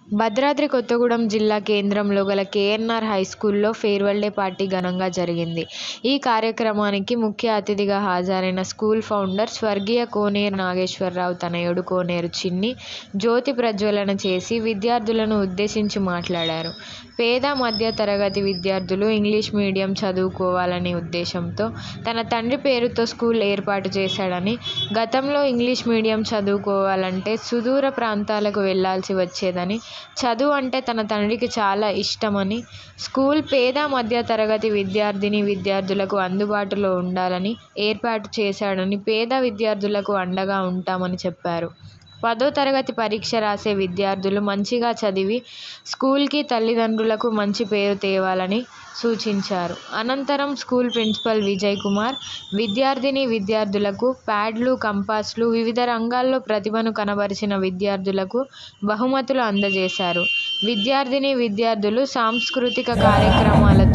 భద్రాద్రి కొత్తగూడెం జిల్లా కేంద్రంలో గల కేఎన్ఆర్ హైస్కూల్లో ఫేర్వెల్ డే పార్టీ ఘనంగా జరిగింది. ఈ కార్యక్రమానికి ముఖ్య అతిథిగా హాజరైన స్కూల్ ఫౌండర్ స్వర్గీయ కోనేరు నాగేశ్వరరావు తనయుడు కోనేరు చిన్ని జ్యోతి ప్రజ్వలన చేసి విద్యార్థులను ఉద్దేశించి మాట్లాడారు. పేద, మధ్య తరగతి విద్యార్థులు ఇంగ్లీష్ మీడియం చదువుకోవాలనే ఉద్దేశంతో తన తండ్రి పేరుతో స్కూల్ ఏర్పాటు చేశాడని, గతంలో ఇంగ్లీష్ మీడియం చదువుకోవాలంటే సుదూర ప్రాంతాలకు వెళ్లాల్సి వచ్చేదని, చదువు అంటే తన తండ్రికి చాలా ఇష్టమని, స్కూల్ పేద, మధ్య తరగతి విద్యార్థులకు అందుబాటులో ఉండాలని ఏర్పాటు చేశాడని, పేద విద్యార్థులకు అండగా ఉంటామని చెప్పారు. 10వ తరగతి పరీక్ష రాసే విద్యార్థులు మంచిగా చదివి స్కూల్కి, తల్లిదండ్రులకు మంచి పేరు తేవాలని సూచించారు. అనంతరం స్కూల్ ప్రిన్సిపల్ విజయ్ కుమార్ విద్యార్థులకు ప్యాడ్లు, కంపాస్లు, వివిధ రంగాల్లో ప్రతిభను కనబరిచిన విద్యార్థులకు బహుమతులు అందజేశారు. విద్యార్థులు సాంస్కృతిక కార్యక్రమాలతో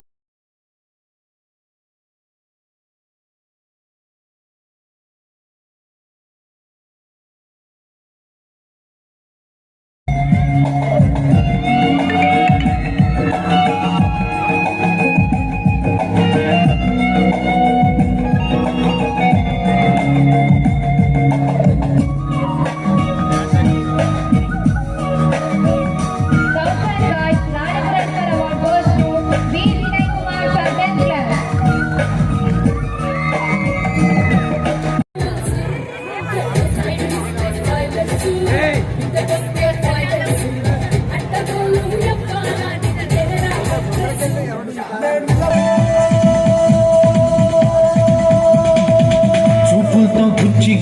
చూపుతో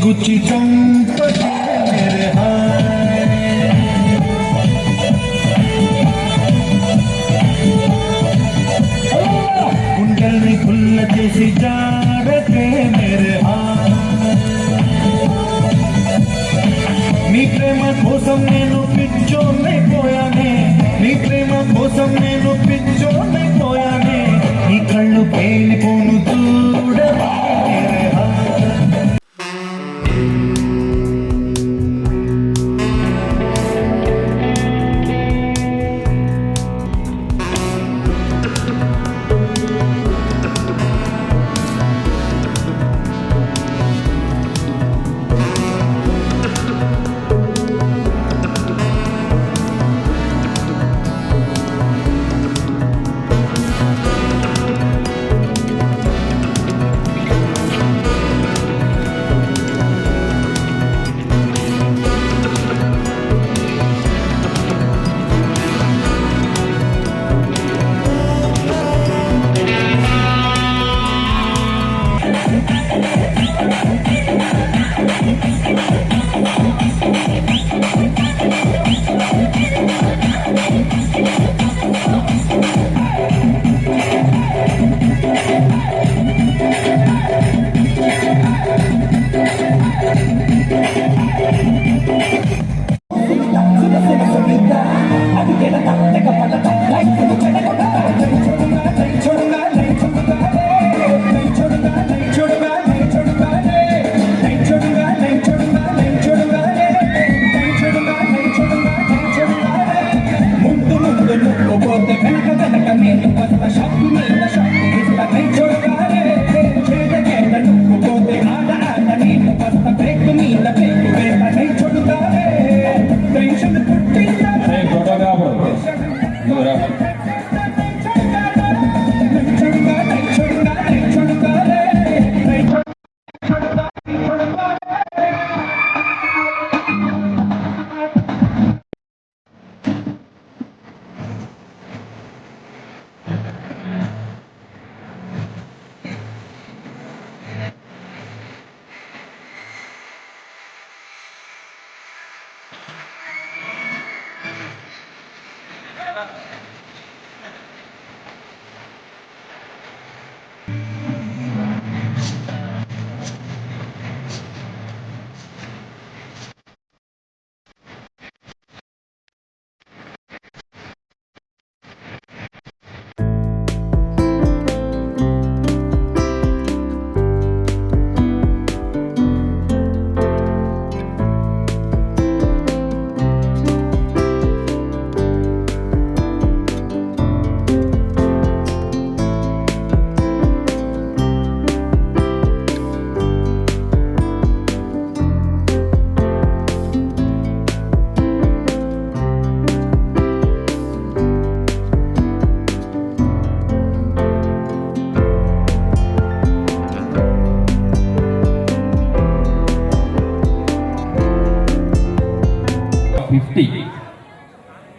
గుచ్చి చంపకే మేరే హాయ్, గుండెల్ని గుల్ల చేసి జాడకే మేరే హాయ్. నీ ప్రేమ కోసం నేను పిచ్చోనైపోయానే, నీ ప్రేమ కోసం నేను పిచ్చోనైపోయానే, నీ కళ్ళు పేలిపోను చూడవా మేరే hi.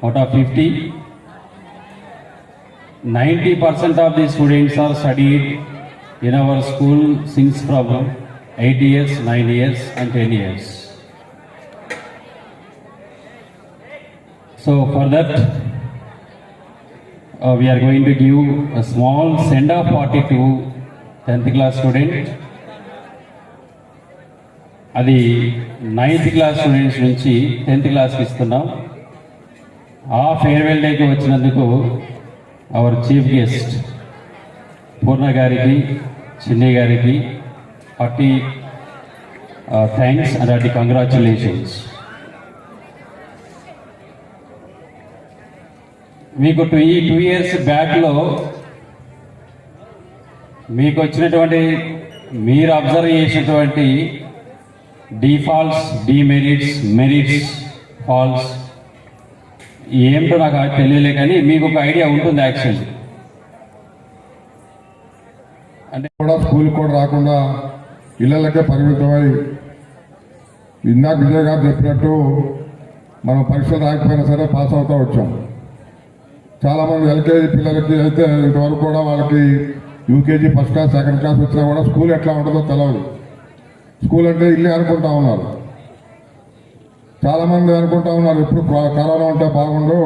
out of 50, 90% of the students are studied in our school since from 8 years, 9 years and 10 years. So for that, we are going to give a small send-off party to 10th class student. అది 9th class students నుంచి 10th క్లాస్కి ఇస్తున్నాం. ఆ farewell డేకి వచ్చినందుకు our chief guest పూర్ణ గారికి, చిన్ని గారికి hearty thanks and hearty congratulations. మీకు ఈ 2 years బ్యాక్లో మీకు వచ్చినటువంటి మీరు అబ్జర్వ్ చేసినటువంటి డిఫాల్ట్స్, డిమెరిట్స్, మెరిట్స్, ఫాల్స్ ఏమిటో నాకు తెలియలే, కానీ మీకు ఒక ఐడియా ఉంటుంది యాక్చువల్లీ. అంటే కూడా స్కూల్ కూడా రాకుండా ఇళ్ళకే పరిమితమై ఇందాక విజయ్ గారు చెప్పినట్టు మనం పరీక్షలు రాకపోయినా సరే పాస్ అవుతూ వచ్చాం. చాలామంది ఎల్కేజీ పిల్లలకి అయితే ఇంతవరకు కూడా వాళ్ళకి UKG first class, second class వచ్చినా కూడా స్కూల్ ఎట్లా ఉంటుందో తెలియదు. స్కూల్ అంటే ఇల్లే అనుకుంటా ఉన్నారు. చాలామంది అనుకుంటా ఉన్నారు ఎప్పుడు కరోనా ఉంటే బాగుండు,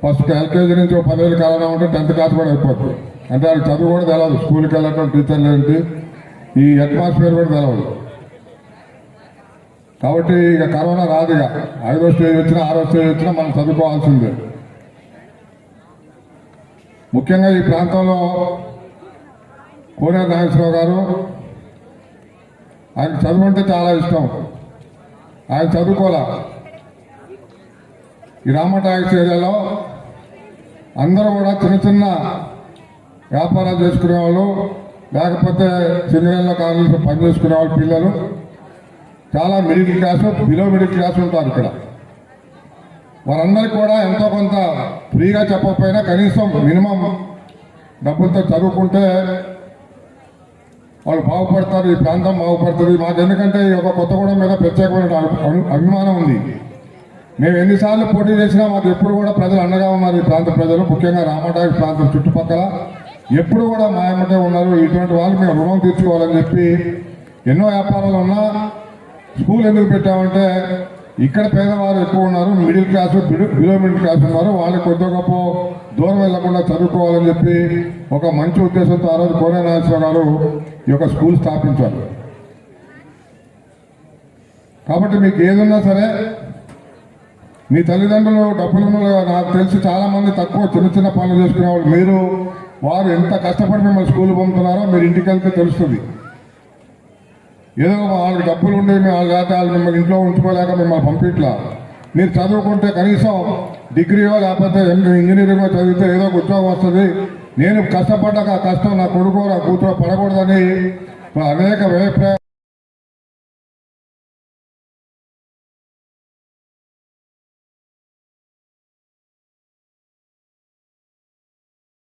ఫస్ట్ ఎల్కేజీ నుంచి 10 ఏళ్ళు కరోనా ఉంటే 10th క్లాస్ కూడా అయిపోతుంది. అంటే వాళ్ళకి చదువు కూడా తెలియదు, స్కూల్కి వెళ్ళటం, టీచర్లు ఏంటి, ఈ అట్మాస్ఫియర్ కూడా తెలియదు. కాబట్టి ఇక కరోనా రాదు. ఇక 5వ స్టేజ్ వచ్చినా 6వ స్టేజ్ వచ్చినా మనం చదువుకోవాల్సిందే. ముఖ్యంగా ఈ ప్రాంతంలో కోనేరు నాగేశ్వరరావు గారు, ఆయన చదువు అంటే చాలా ఇష్టం. ఆయన చదువుకోలే. ఈ రామటాక్స్ ఏరియాలో అందరూ కూడా చిన్న చిన్న వ్యాపారాలు చేసుకునేవాళ్ళు, లేకపోతే సింగరేళ్ళ కాలేజీలో పనిచేసుకునే వాళ్ళు పిల్లలు, చాలా middle class, below middle class ఉంటారు ఇక్కడ. వారందరికీ కూడా ఎంతో కొంత ఫ్రీగా చెప్పకపోయినా కనీసం మినిమం డబ్బులతో చదువుకుంటే వాళ్ళు బాగుపడతారు, ఈ ప్రాంతం బాగుపడుతుంది. మాకు ఎందుకంటే ఈ యొక్క కొత్తగూడెం మీద ప్రత్యేకమైన అభిమానం ఉంది. మేము ఎన్నిసార్లు పోటీ చేసినా మాకు ఎప్పుడు కూడా ప్రజలు అండగా ఉన్నారు. ఈ ప్రాంత ప్రజలు, ముఖ్యంగా రామటాయి ప్రాంతం చుట్టుపక్కల ఎప్పుడు కూడా మా ఎమ్మటే ఉన్నారు. ఇటువంటి వాళ్ళు మేము రుణం తీర్చుకోవాలని చెప్పి ఎన్నో వ్యాపారాలు ఉన్నా స్కూల్ ఎందుకు పెట్టామంటే ఇక్కడ పేదవారు ఎక్కువ ఉన్నారు, middle class, below middle class ఉన్నారు. వాళ్ళకి కొద్ది గొప్ప దూరం వెళ్లకుండా చదువుకోవాలని చెప్పి ఒక మంచి ఉద్దేశంతో ఆ రోజు కోనేరు నాగేశ్వరరావు గారు ఈ యొక్క స్కూల్ స్థాపించారు. కాబట్టి మీకు ఏదున్నా సరే మీ తల్లిదండ్రులు డబ్బులు నాకు తెలిసి చాలామంది తక్కువ చిన్న చిన్న పనులు చేసుకునే వాళ్ళు. మీరు వారు ఎంత కష్టపడి మిమ్మల్ని స్కూల్ పంపుతున్నారో మీరు ఇంటికి వెళ్తే తెలుస్తుంది. ఏదో వాళ్ళకి డబ్బులు ఉండి వాళ్ళ కాక వాళ్ళు మిమ్మల్ని ఇంట్లో ఉంచుకోలేక మిమ్మల్ని పంపిట్లా. మీరు చదువుకుంటే కనీసం డిగ్రీయో లేకపోతే ఇంజనీరింగో చదివితే ఏదో ఒక ఉద్యోగం వస్తుంది. నేను కష్టపడ్డాక ఆ కష్టం నా కొడుకో నా కూతురో పడకూడదని అనేక